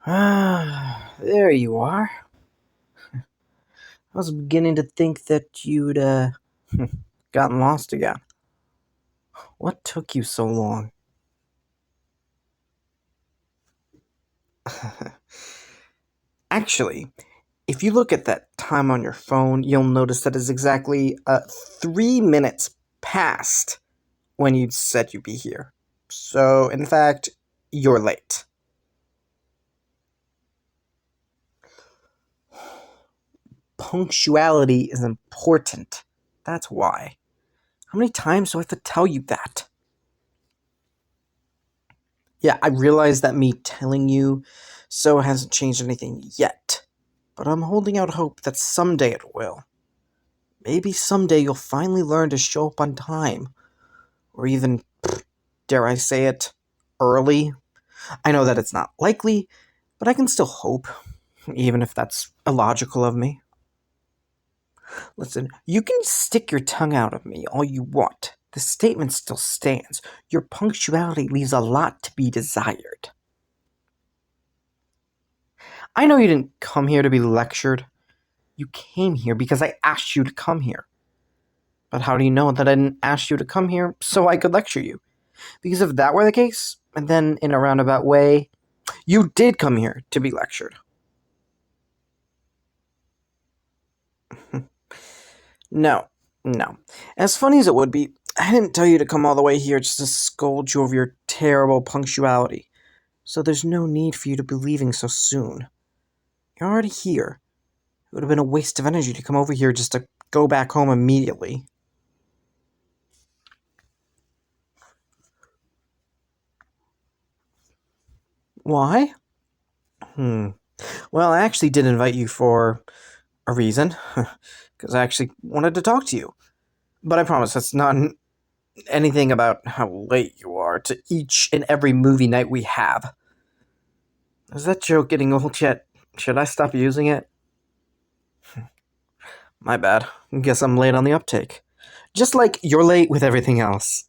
Ah, there you are. I was beginning to think that you'd, gotten lost again. What took you so long? Actually, if you look at that time on your phone, you'll notice that it's exactly 3 minutes past when you said you'd be here. So, in fact, you're late. Punctuality is important. That's why. How many times do I have to tell you that? Yeah, I realize that me telling you so hasn't changed anything yet, but I'm holding out hope that someday it will. Maybe someday you'll finally learn to show up on time, or even, dare I say it, early. I know that it's not likely, but I can still hope, even if that's illogical of me. Listen, you can stick your tongue out of me all you want. The statement still stands. Your punctuality leaves a lot to be desired. I know you didn't come here to be lectured. You came here because I asked you to come here. But how do you know that I didn't ask you to come here so I could lecture you? Because if that were the case, and then in a roundabout way, you did come here to be lectured. No, no. As funny as it would be, I didn't tell you to come all the way here just to scold you over your terrible punctuality. So there's no need for you to be leaving so soon. You're already here. It would have been a waste of energy to come over here just to go back home immediately. Why? Hmm. Well, I actually did invite you for a reason, because I actually wanted to talk to you. But I promise that's not anything about how late you are to each and every movie night we have. Is that joke getting old yet? Should I stop using it? My bad. Guess I'm late on the uptake. Just like you're late with everything else.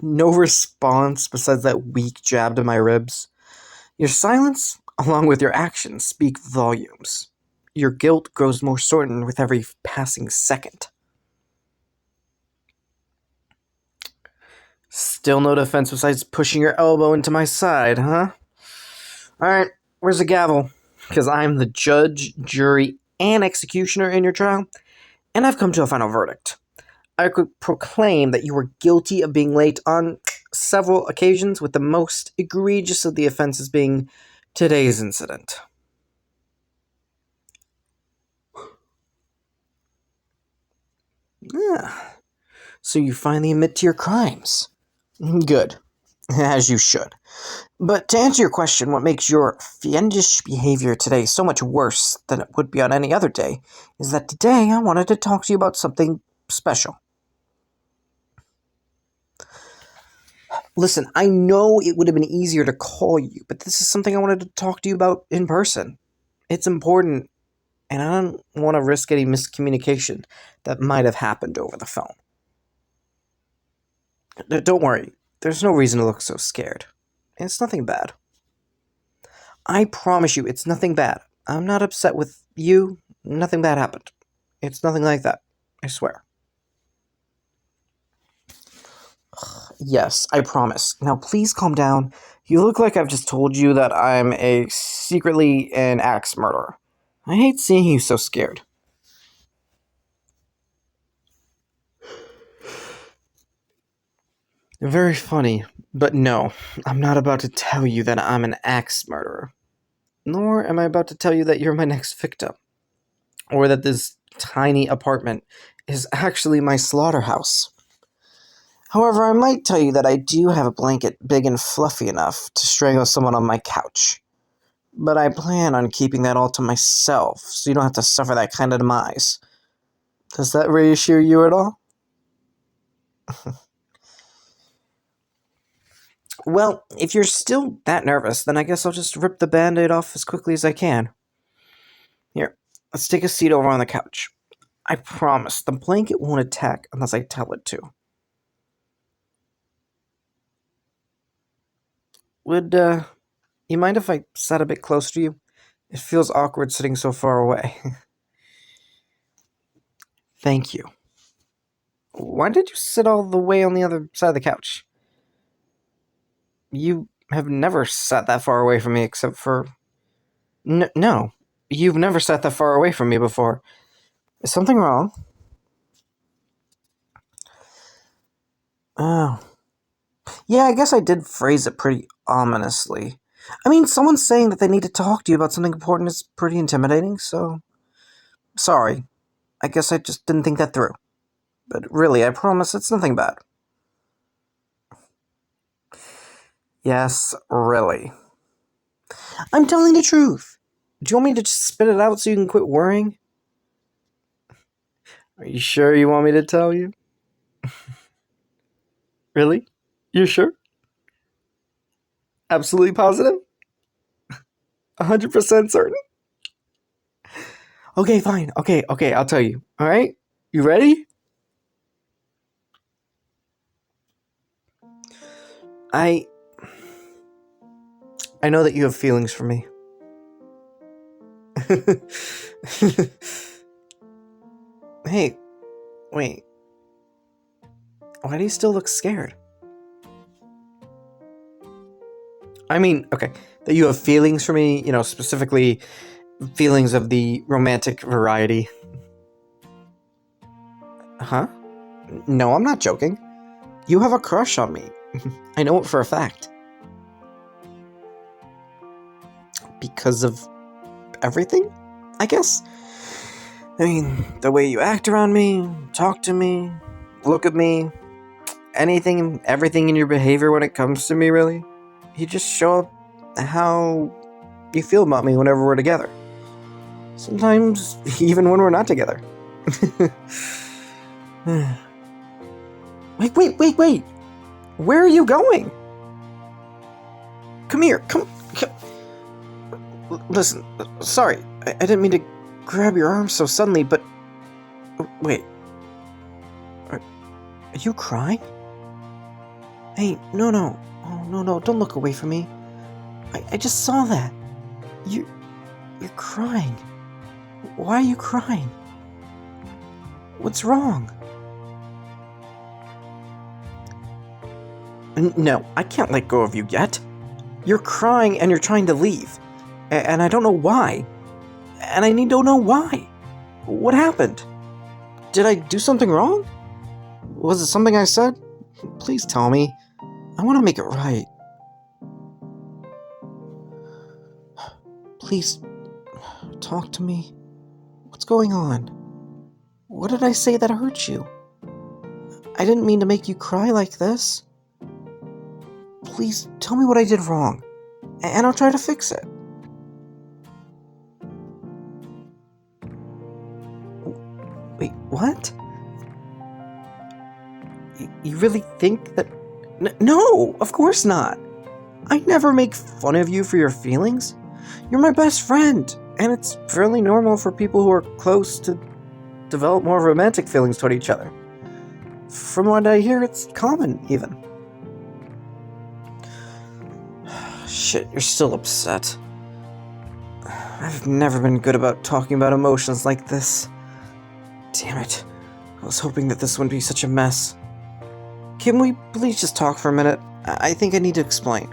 No response besides that weak jab to my ribs. Your silence, along with your actions, speak volumes. Your guilt grows more certain with every passing second. Still no defense besides pushing your elbow into my side, huh? Alright, where's the gavel? Because I'm the judge, jury, and executioner in your trial, and I've come to a final verdict. I could proclaim that you were guilty of being late on several occasions, with the most egregious of the offenses being today's incident. Yeah. So you finally admit to your crimes. Good. As you should. But to answer your question, what makes your fiendish behavior today so much worse than it would be on any other day is that today I wanted to talk to you about something special. Listen, I know it would have been easier to call you, but this is something I wanted to talk to you about in person. It's important, and I don't want to risk any miscommunication that might have happened over the phone. Don't worry, there's no reason to look so scared. It's nothing bad. I promise you, it's nothing bad. I'm not upset with you. Nothing bad happened. It's nothing like that. I swear. Yes, I promise. Now please calm down. You look like I've just told you that I'm secretly an axe murderer. I hate seeing you so scared. Very funny, but no, I'm not about to tell you that I'm an axe murderer. Nor am I about to tell you that you're my next victim, or that this tiny apartment is actually my slaughterhouse. However, I might tell you that I do have a blanket big and fluffy enough to strangle someone on my couch. But I plan on keeping that all to myself, so you don't have to suffer that kind of demise. Does that reassure you at all? Well, if you're still that nervous, then I guess I'll just rip the band-aid off as quickly as I can. Here, let's take a seat over on the couch. I promise, the blanket won't attack unless I tell it to. Would You mind if I sat a bit closer to you? It feels awkward sitting so far away. Thank you. Why did you sit all the way on the other side of the couch? You have never sat that far away from me except for... No. You've never sat that far away from me before. Is something wrong? Oh. Yeah, I guess I did phrase it pretty ominously. I mean, someone saying that they need to talk to you about something important is pretty intimidating, so... Sorry. I guess I just didn't think that through. But really, I promise it's nothing bad. Yes, really. I'm telling the truth. Do you want me to just spit it out so you can quit worrying? Are you sure you want me to tell you? Really? You're sure? Absolutely positive? 100% certain? Okay, fine. Okay, I'll tell you. Alright? You ready? I know that you have feelings for me. Hey, wait. Why do you still look scared? I mean, okay, that you have feelings for me, specifically feelings of the romantic variety. Huh? No, I'm not joking. You have a crush on me. I know it for a fact. Because of everything, I guess? I mean, the way you act around me, talk to me, look at me, anything, everything in your behavior when it comes to me, really. You just show up how you feel about me whenever we're together. Sometimes even when we're not together. Wait. Where are you going? Come here. Come. Listen, sorry. I didn't mean to grab your arm so suddenly, but... Wait. Are you crying? Hey, no. Oh, no, don't look away from me. I just saw that. You're crying. Why are you crying? What's wrong? No, I can't let go of you yet. You're crying and you're trying to leave. And I don't know why. And I need to know why. What happened? Did I do something wrong? Was it something I said? Please tell me. I want to make it right. Please, talk to me. What's going on? What did I say that hurt you? I didn't mean to make you cry like this. Please, tell me what I did wrong, and I'll try to fix it. Wait, what? You really think that... No, of course not. I never make fun of you for your feelings. You're my best friend, and it's fairly normal for people who are close to develop more romantic feelings toward each other. From what I hear, it's common, even. Shit, you're still upset. I've never been good about talking about emotions like this. Damn it. I was hoping that this wouldn't be such a mess. Can we please just talk for a minute? I think I need to explain.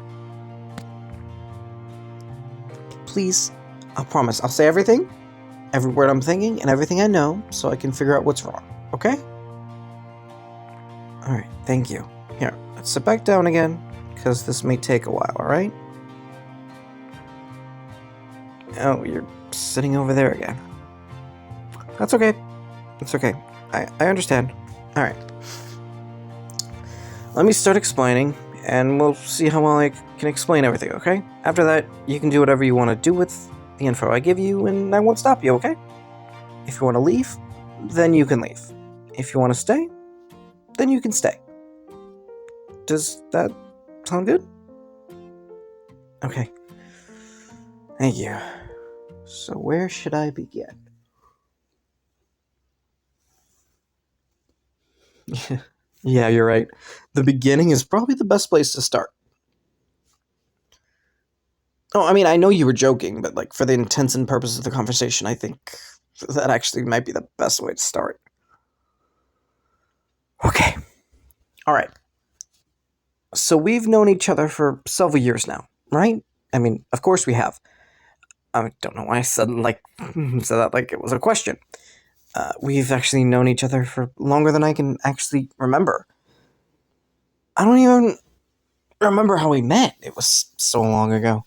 Please, I'll promise. I'll say everything, every word I'm thinking, and everything I know, so I can figure out what's wrong, okay? Alright, thank you. Here, let's sit back down again, because this may take a while, alright? Oh, you're sitting over there again. That's okay. It's okay. I understand. Alright. Let me start explaining, and we'll see how well I can explain everything, okay? After that, you can do whatever you want to do with the info I give you, and I won't stop you, okay? If you want to leave, then you can leave. If you want to stay, then you can stay. Does that sound good? Okay. Thank you. So where should I begin? Yeah, you're right. The beginning is probably the best place to start. Oh, I mean, I know you were joking, but like for the intents and purposes of the conversation, I think that actually might be the best way to start. Okay. All right. So we've known each other for several years now, right? I mean, of course we have. I don't know why I said like said that like it was a question. We've actually known each other for longer than I can actually remember. I don't even remember how we met. It was so long ago.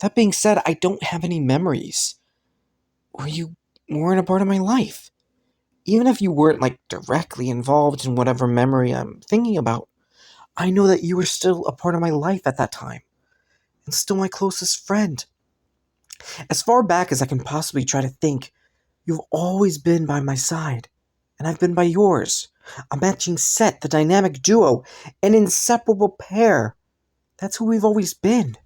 That being said, I don't have any memories where you weren't a part of my life. Even if you weren't like directly involved in whatever memory I'm thinking about, I know that you were still a part of my life at that time, and still my closest friend. As far back as I can possibly try to think, you've always been by my side, and I've been by yours. A matching set, the dynamic duo, an inseparable pair. That's who we've always been.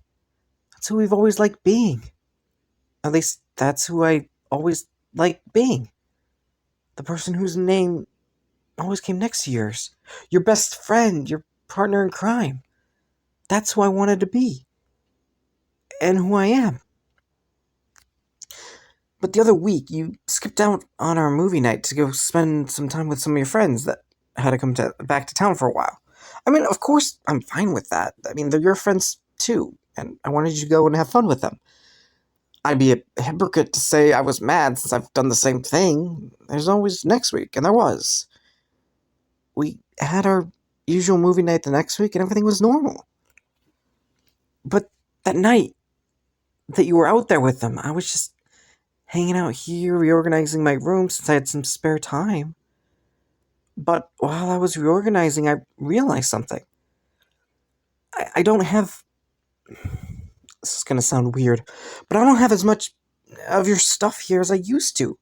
That's who we've always liked being. At least, that's who I always liked being. The person whose name always came next to yours. Your best friend, your partner in crime. That's who I wanted to be. And who I am. But the other week, you skipped out on our movie night to go spend some time with some of your friends that had to come back to town for a while. I mean, of course, I'm fine with that. I mean, they're your friends too, and I wanted you to go and have fun with them. I'd be a hypocrite to say I was mad since I've done the same thing. There's always next week, and there was. We had our usual movie night the next week, and everything was normal. But that night that you were out there with them, I was just hanging out here, reorganizing my room since I had some spare time. But while I was reorganizing, I realized something. I don't have. This is gonna sound weird, but I don't have as much of your stuff here as I used to.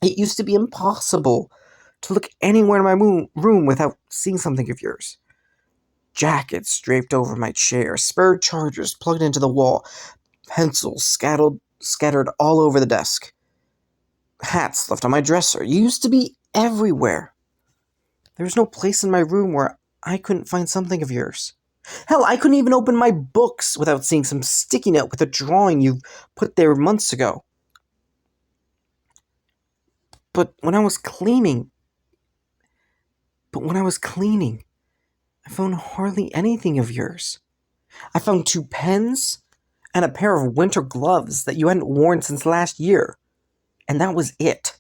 It used to be impossible to look anywhere in my room without seeing something of yours. Jackets draped over my chair, spare chargers plugged into the wall, pencils scattered all over the desk, hats left on my dresser. You used to be everywhere. There was no place in my room where I couldn't find something of yours. Hell, I couldn't even open my books without seeing some sticky note with a drawing you put there months ago. But when I was cleaning, I found hardly anything of yours. I found 2 pens and a pair of winter gloves that you hadn't worn since last year. And that was it.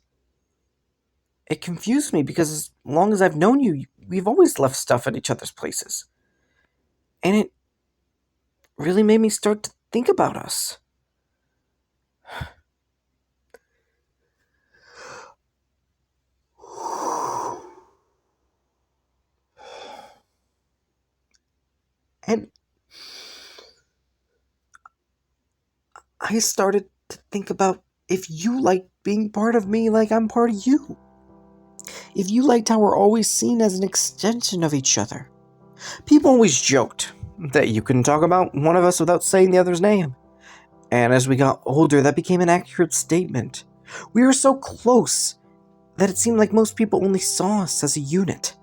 It confused me because as long as I've known you, we've always left stuff at each other's places. And it really made me start to think about us. And I started to think about if you liked being part of me like I'm part of you. If you liked how we're always seen as an extension of each other. People always joked that you couldn't talk about one of us without saying the other's name. And as we got older, that became an accurate statement. We were so close that it seemed like most people only saw us as a unit.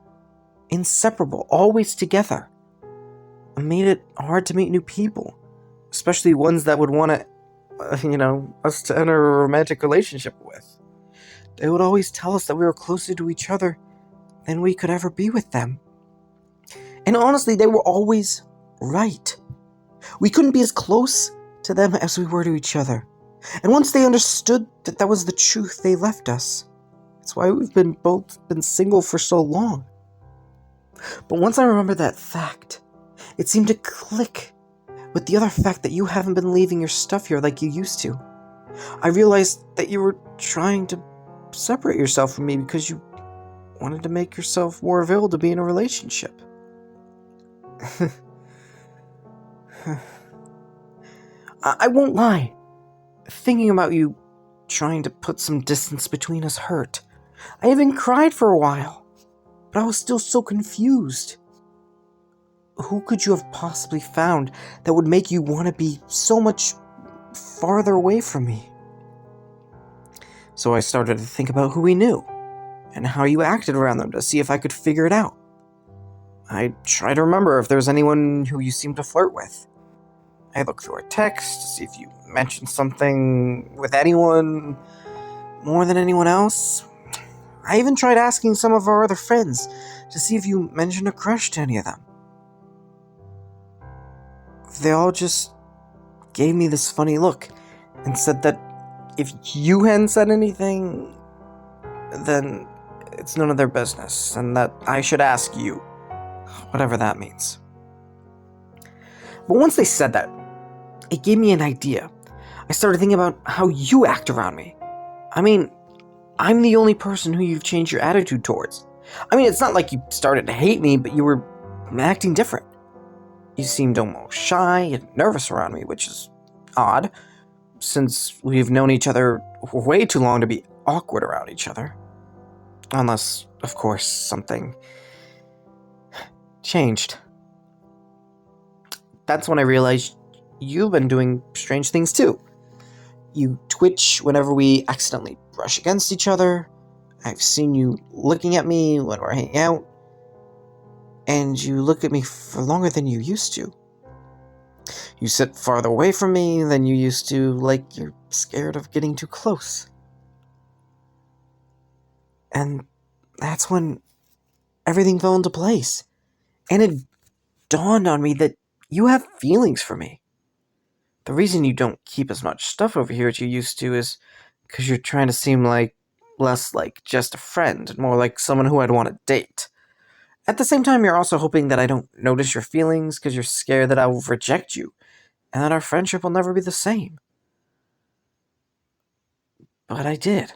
Inseparable, always together. It made it hard to meet new people. Especially ones that would want to, us to enter a romantic relationship with. They would always tell us that we were closer to each other than we could ever be with them. And honestly, they were always right. We couldn't be as close to them as we were to each other. And once they understood that that was the truth, they left us. That's why we've both been single for so long. But once I remembered that fact, it seemed to click with the other fact that you haven't been leaving your stuff here like you used to. I realized that you were trying to separate yourself from me because you wanted to make yourself more available to be in a relationship. I won't lie. Thinking about you trying to put some distance between us hurt. I even cried for a while, but I was still so confused. Who could you have possibly found that would make you want to be so much farther away from me? So I started to think about who we knew, and how you acted around them to see if I could figure it out. I tried to remember if there was anyone who you seemed to flirt with. I look through our text to see if you mentioned something with anyone more than anyone else. I even tried asking some of our other friends to see if you mentioned a crush to any of them. They all just gave me this funny look and said that if you hadn't said anything, then it's none of their business, and that I should ask you, whatever that means. But once they said that, it gave me an idea. I started thinking about how you act around me. I mean, I'm the only person who you've changed your attitude towards. I mean, it's not like you started to hate me, but you were acting different. You seemed almost shy and nervous around me, which is odd, since we've known each other way too long to be awkward around each other. Unless, of course, something changed. That's when I realized you've been doing strange things too. You twitch whenever we accidentally brush against each other. I've seen you looking at me when we're hanging out. And you look at me for longer than you used to. You sit farther away from me than you used to, like you're scared of getting too close. And that's when everything fell into place. And it dawned on me that you have feelings for me. The reason you don't keep as much stuff over here as you used to is because you're trying to seem like less like just a friend and more like someone who I'd want to date. At the same time, you're also hoping that I don't notice your feelings because you're scared that I will reject you and that our friendship will never be the same. But I did.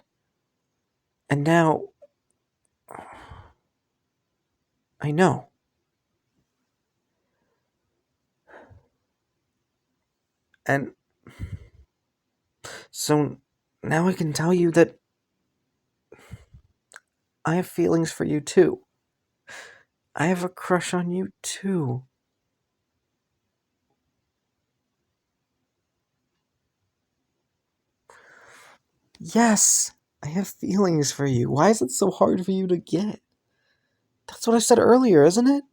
And now I know. And so now I can tell you that I have feelings for you too. I have a crush on you too. Yes, I have feelings for you. Why is it so hard for you to get? That's what I said earlier, isn't it?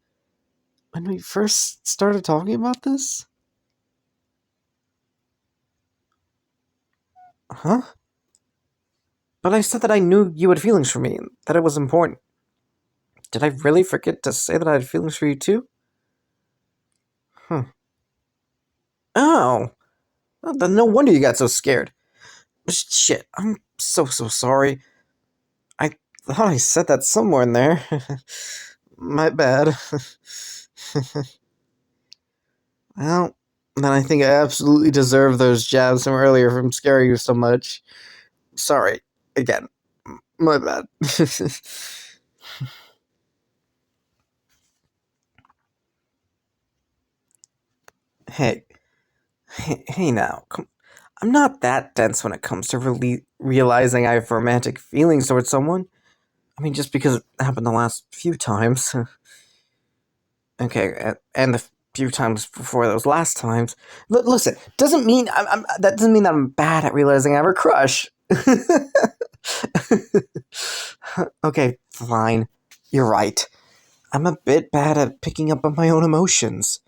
When we first started talking about this? Huh? But I said that I knew you had feelings for me, and that it was important. Did I really forget to say that I had feelings for you too? Huh. Oh. Well, then no wonder you got so scared. Shit, I'm so sorry. I thought I said that somewhere in there. My bad. Well, then I think I absolutely deserve those jabs from earlier from scaring you so much. Sorry. Again. My bad. Hey. Hey now. I'm not that dense when it comes to realizing I have romantic feelings towards someone. I mean, just because it happened the last few times. Okay, and the few times before those last times. Listen, doesn't mean that doesn't mean that I'm bad at realizing I have a crush. Okay, fine. You're right. I'm a bit bad at picking up on my own emotions.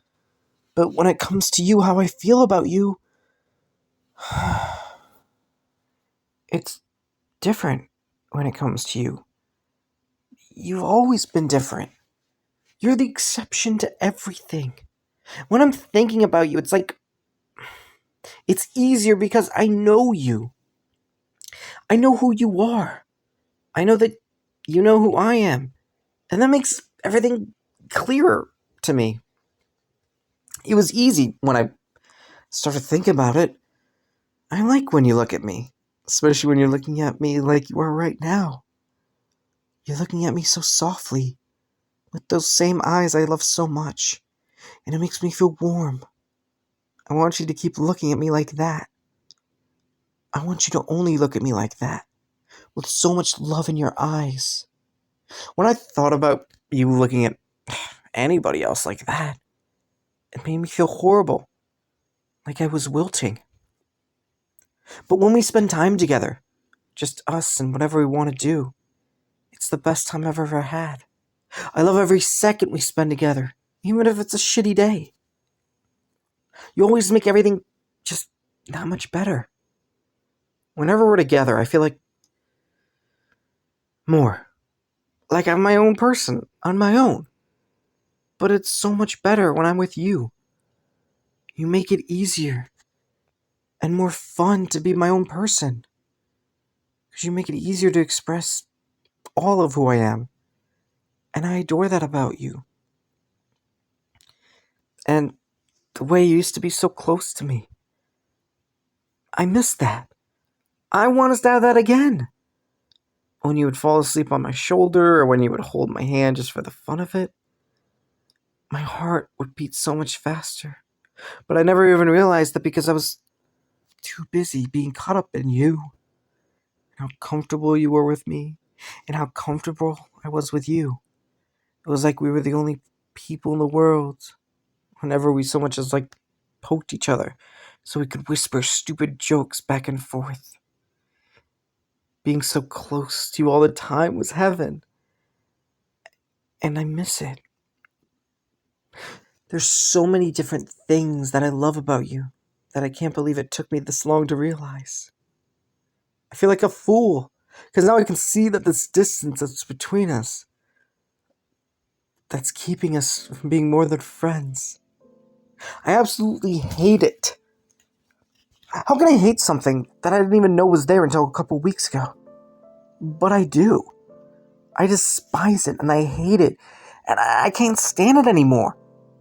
But when it comes to you, how I feel about you, it's different when it comes to you. You've always been different. You're the exception to everything. When I'm thinking about you, it's like it's easier because I know you. I know who you are. I know that you know who I am. And that makes everything clearer to me. It was easy when I started thinking about it. I like when you look at me, especially when you're looking at me like you are right now. You're looking at me so softly, with those same eyes I love so much, and it makes me feel warm. I want you to keep looking at me like that. I want you to only look at me like that, with so much love in your eyes. When I thought about you looking at anybody else like that, it made me feel horrible, like I was wilting. But when we spend time together, just us and whatever we want to do, it's the best time I've ever had. I love every second we spend together, even if it's a shitty day. You always make everything just that much better. Whenever we're together, I feel like more. Like I'm my own person, on my own. But it's so much better when I'm with you. You make it easier and more fun to be my own person. Because you make it easier to express all of who I am. And I adore that about you. And the way you used to be so close to me. I miss that. I want us to have that again. When you would fall asleep on my shoulder or when you would hold my hand just for the fun of it, my heart would beat so much faster. But I never even realized that because I was too busy being caught up in you. And how comfortable you were with me and how comfortable I was with you. It was like we were the only people in the world. Whenever we so much as poked each other so we could whisper stupid jokes back and forth. Being so close to you all the time was heaven. And I miss it. There's so many different things that I love about you that I can't believe it took me this long to realize. I feel like a fool, because now I can see that this distance that's between us, that's keeping us from being more than friends. I absolutely hate it. How can I hate something that I didn't even know was there until a couple weeks ago? But I do. I despise it and I hate it, and I can't stand it anymore.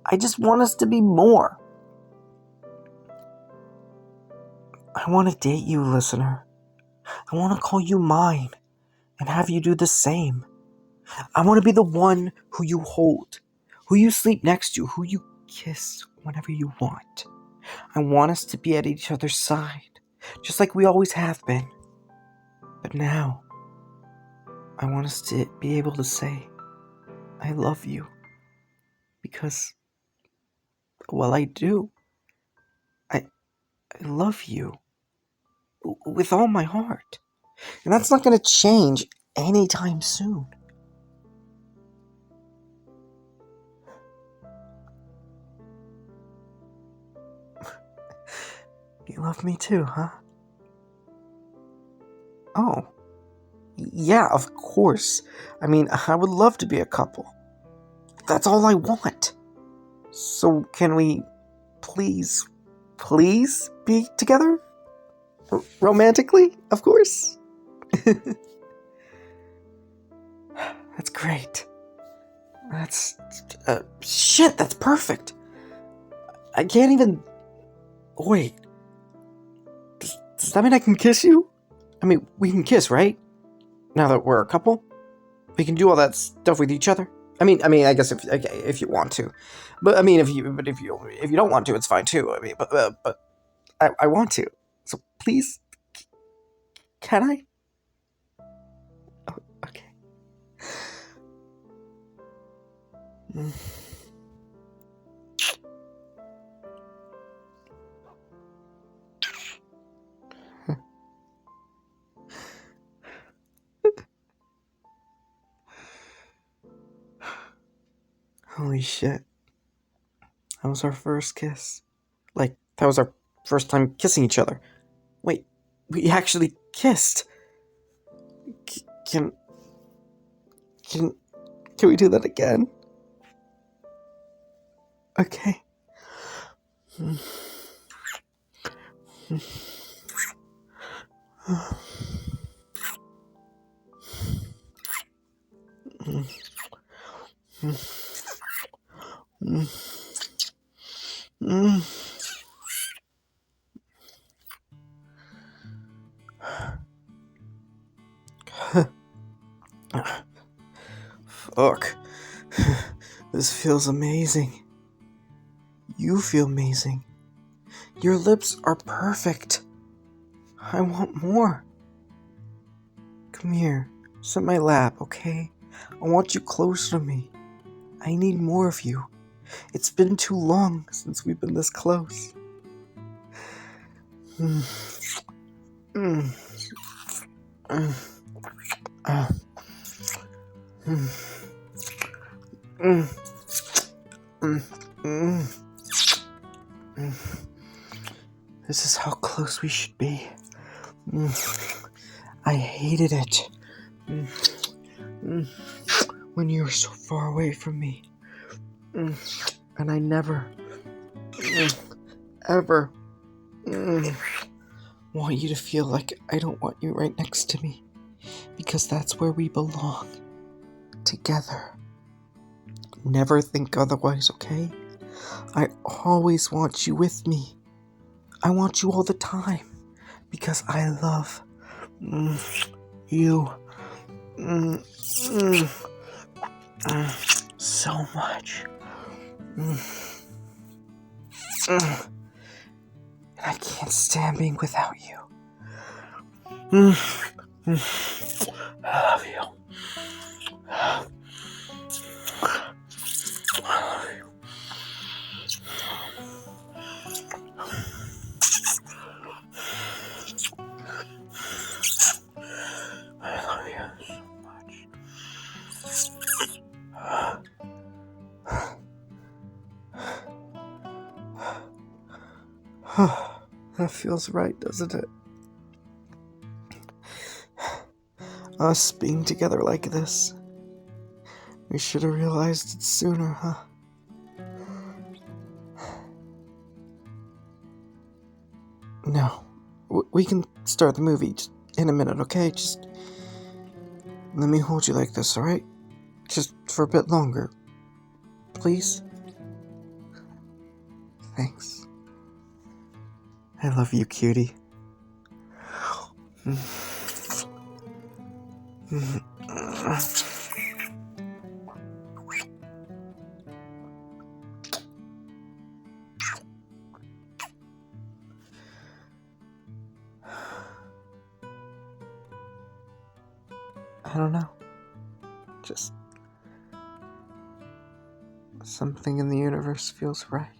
I just want us to be more. I want to date you, listener. I want to call you mine and have you do the same. I want to be the one who you hold, who you sleep next to, who you kiss whenever you want. I want us to be at each other's side, just like we always have been. But now, I want us to be able to say, I love you. Because, well, I do. I love you. With all my heart. And that's not going to change anytime soon. You love me too, huh? Oh. Yeah, of course. I mean, I would love to be a couple. That's all I want. So can we please be together? Romantically, of course. That's great. That's... shit, that's perfect. I can't even... Wait. Does that mean I can kiss you? I mean, we can kiss, right? Now that we're a couple? We can do all that stuff with each other? I mean, I guess if you want to. But I mean, if you don't want to, it's fine too. I mean, but I want to. So please, can I? Oh, okay. Holy shit. That was our first kiss. Like, that was our first time kissing each other. Wait, we actually kissed. Can we do that again? Okay. Fuck. This feels amazing. You feel amazing. Your lips are perfect. I want more. Come here. Sit in my lap, okay? I want you close to me. I need more of you. It's been too long since we've been this close. This is how close we should be. I hated it. When you were so far away from me. And I never, ever want you to feel like I don't want you right next to me. Because that's where we belong. Together. Never think otherwise, okay? I always want you with me. I want you all the time. Because I love you so much. And I can't stand being without you. I love you. I love you. I love you so much. That feels right, doesn't it? Us being together like this. We should have realized it sooner, huh? No. We can start the movie just in a minute, okay? Just let me hold you like this, alright? Just for a bit longer. Please? Thanks. I love you, cutie. I don't know. Just something in the universe feels right.